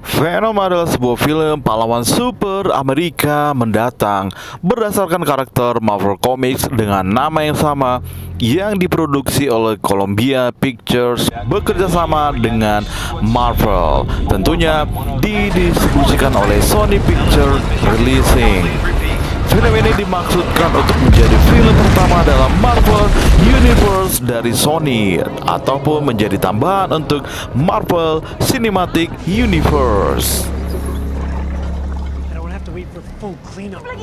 Venom adalah sebuah film pahlawan super Amerika mendatang berdasarkan karakter Marvel Comics dengan nama yang sama yang diproduksi oleh Columbia Pictures bekerjasama dengan Marvel. Tentunya didistribusikan oleh Sony Pictures Releasing. Film ini dimaksudkan untuk menjadi film pertama dalam Marvel Universe dari Sony ataupun menjadi tambahan untuk Marvel Cinematic Universe. I don't have to wait for full cleanup. What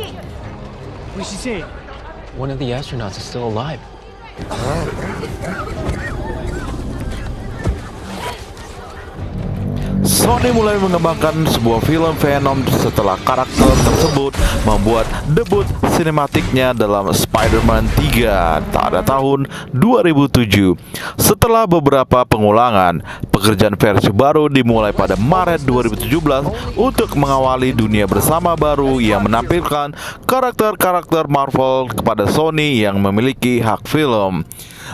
did she say? One of the astronauts is still alive. Sony mulai mengembangkan sebuah film Venom setelah karakter tersebut membuat debut sinematiknya dalam Spider-Man 3 pada tahun 2007. Setelah beberapa pengulangan, pekerjaan versi baru dimulai pada Maret 2017 untuk mengawali dunia bersama baru yang menampilkan karakter-karakter Marvel kepada Sony yang memiliki hak film.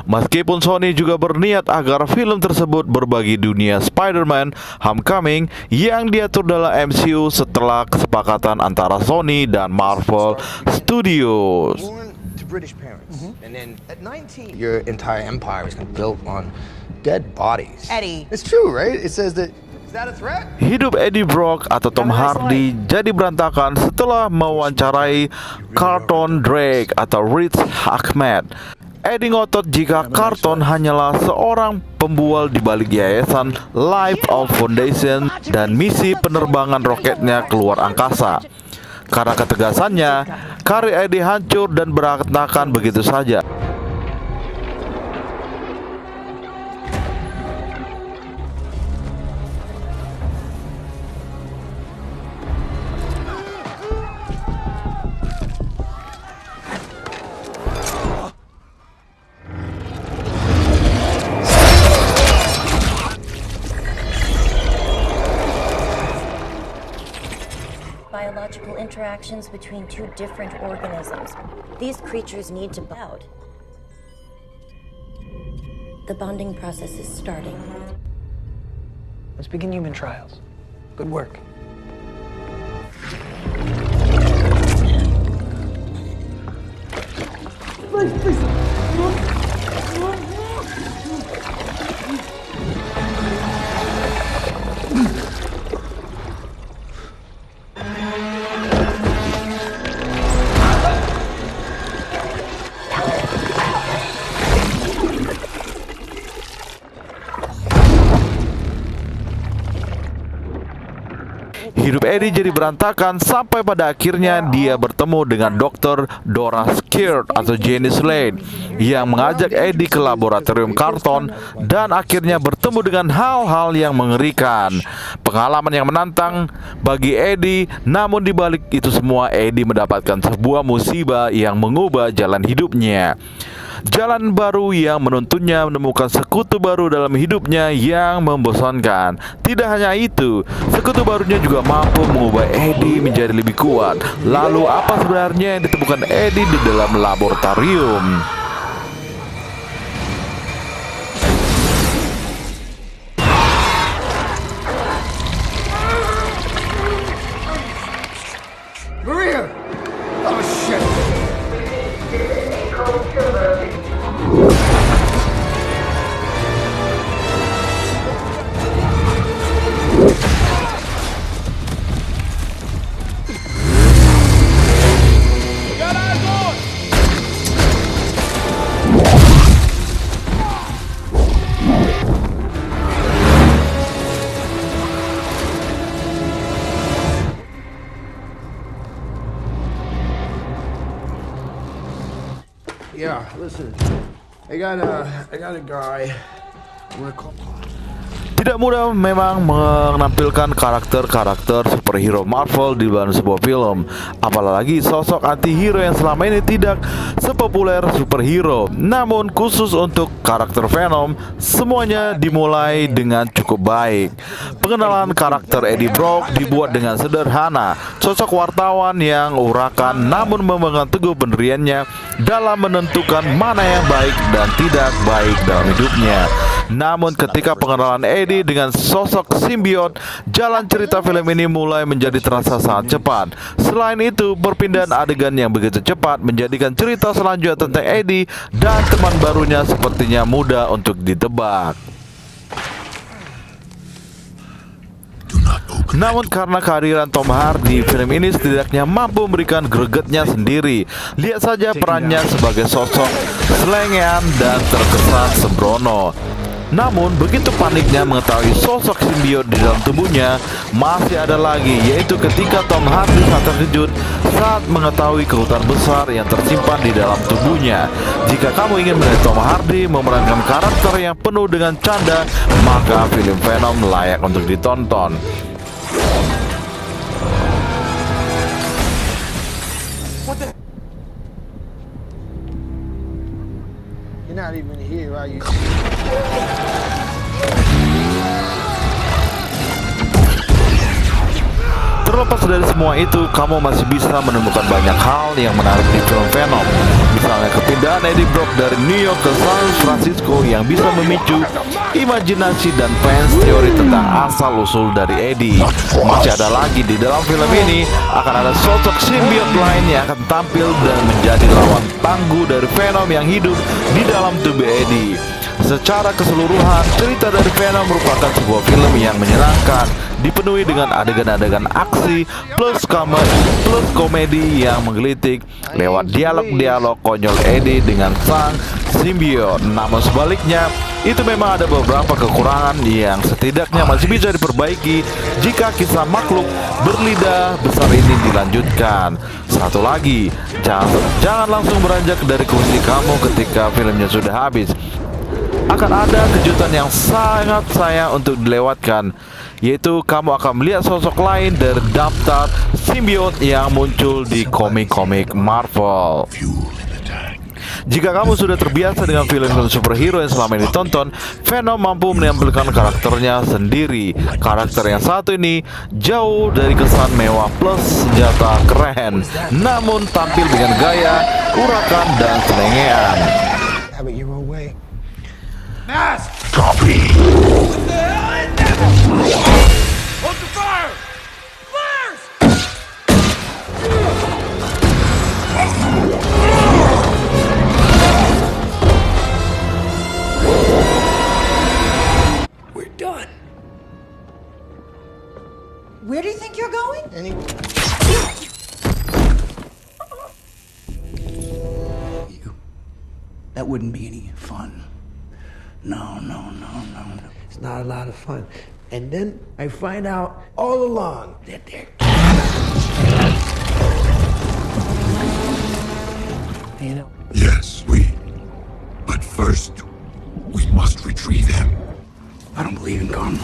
Meskipun Sony juga berniat agar film tersebut berbagi dunia Spider-Man Homecoming yang diatur dalam MCU setelah kesepakatan antara Sony dan Marvel Studios. Born to British parents, and then at 19, your entire empire was kind of built on dead bodies. Eddie. It's true, right? It says that. Is that a threat? Hidup Eddie Brock atau Tom Hardy jadi berantakan setelah mewawancarai Carlton Drake atau Riz Ahmed. Eddie ngotot jika Carlton hanyalah seorang pembual di balik yayasan Life of Foundation dan misi penerbangan roketnya keluar angkasa. Karena ketegasannya, karir Eddie hancur dan berantakan begitu saja. Biological interactions between two different organisms. These creatures need to bond. The bonding process is starting. Let's begin human trials. Good work. Hidup Eddie jadi berantakan sampai pada akhirnya dia bertemu dengan Dr. Dora Skeet atau Jenny Slate yang mengajak Eddie ke laboratorium Carlton dan akhirnya bertemu dengan hal-hal yang mengerikan. Pengalaman yang menantang bagi Eddie, namun di balik itu semua Eddie mendapatkan sebuah musibah yang mengubah jalan hidupnya. Jalan baru yang menuntunnya menemukan sekutu baru dalam hidupnya yang membosankan. Tidak hanya itu, sekutu barunya juga mampu mengubah Eddie menjadi lebih kuat. Lalu apa sebenarnya yang ditemukan Eddie di dalam laboratorium? Maria! Oh shit! Yeah, listen. I got a guy. I'm gonna call. Tidak mudah memang menampilkan karakter-karakter superhero Marvel di dalam sebuah film, apalagi sosok anti-hero yang selama ini tidak sepopuler superhero. Namun khusus untuk karakter Venom, semuanya dimulai dengan cukup baik. Pengenalan karakter Eddie Brock dibuat dengan sederhana. Sosok wartawan yang urakan namun memegang teguh pendiriannya dalam menentukan mana yang baik dan tidak baik dalam hidupnya. Namun ketika pengenalan Eddie dengan sosok simbiot, jalan cerita film ini mulai menjadi terasa sangat cepat. Selain itu, perpindahan adegan yang begitu cepat menjadikan cerita selanjutnya tentang Eddie dan teman barunya sepertinya mudah untuk ditebak. Namun karena kehadiran Tom Hardy, film ini setidaknya mampu memberikan gregetnya sendiri. Lihat saja perannya sebagai sosok selengean dan terkesan sembrono. Namun begitu paniknya mengetahui sosok simbiot di dalam tubuhnya, masih ada lagi, yaitu ketika Tom Hardy sangat terkejut saat mengetahui kehutan besar yang tersimpan di dalam tubuhnya. Jika kamu ingin melihat Tom Hardy memerankan karakter yang penuh dengan canda, maka film Venom layak untuk ditonton. You're not even here, are you? Terlepas dari semua itu, kamu masih bisa menemukan banyak hal yang menarik di film Venom. Misalnya kepindahan Eddie Brock dari New York ke San Francisco yang bisa memicu imajinasi dan fans teori tentang asal-usul dari Eddie. Masih ada lagi di dalam film ini, akan ada sosok simbiot lain yang akan tampil dan menjadi lawan tangguh dari Venom yang hidup di dalam tubuh Eddie. Secara keseluruhan, cerita dari Venom merupakan sebuah film yang menyenangkan, dipenuhi dengan adegan-adegan aksi plus komedi yang menggelitik lewat dialog-dialog konyol Eddie dengan sang simbiot. Namun sebaliknya, itu memang ada beberapa kekurangan yang setidaknya masih bisa diperbaiki jika kisah makhluk berlidah besar ini dilanjutkan. Satu lagi, jangan langsung beranjak dari kursi kamu ketika filmnya sudah habis. Akan ada kejutan yang sangat sayang untuk dilewatkan, yaitu kamu akan melihat sosok lain dari daftar simbiot yang muncul di komik-komik Marvel. Jika kamu sudah terbiasa dengan film-film superhero yang selama ini ditonton, Venom mampu menampilkan karakternya sendiri. Karakter yang satu ini jauh dari kesan mewah plus senjata keren, namun tampil dengan gaya, urakan, dan selengean. Have it your own way. Mask! Copy. What the hell is that? Hold the fire! Fires! We're done. Where do you think you're going? That wouldn't be any fun. No. It's not a lot of fun. And then I find out all along that they're you know. Yes, but first, we must retrieve him. I don't believe in karma.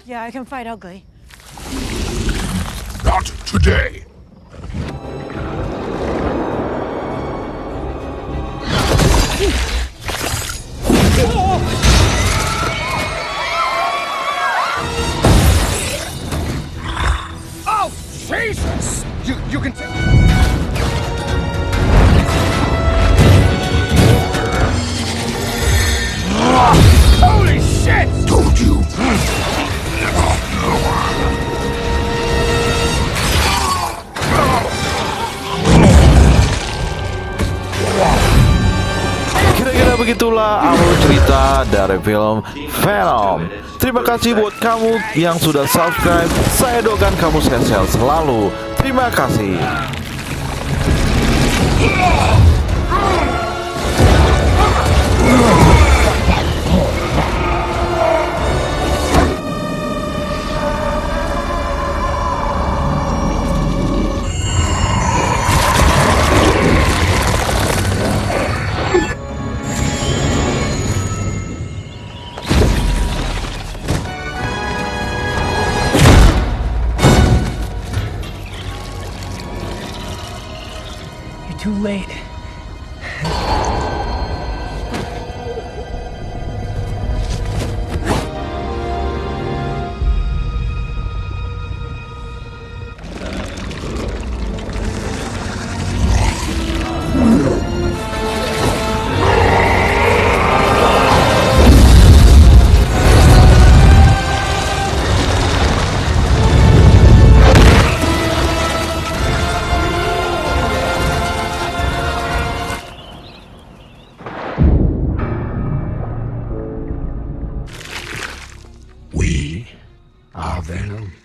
Yeah, I can fight ugly. Not today. Oh, Jesus! You can take. Holy shit! Told you. Kira-kira begitulah alur cerita dari film Venom. Terima kasih buat kamu yang sudah subscribe. Saya doakan kamu sehat-sehat selalu. Terima kasih. You're too late. Venom.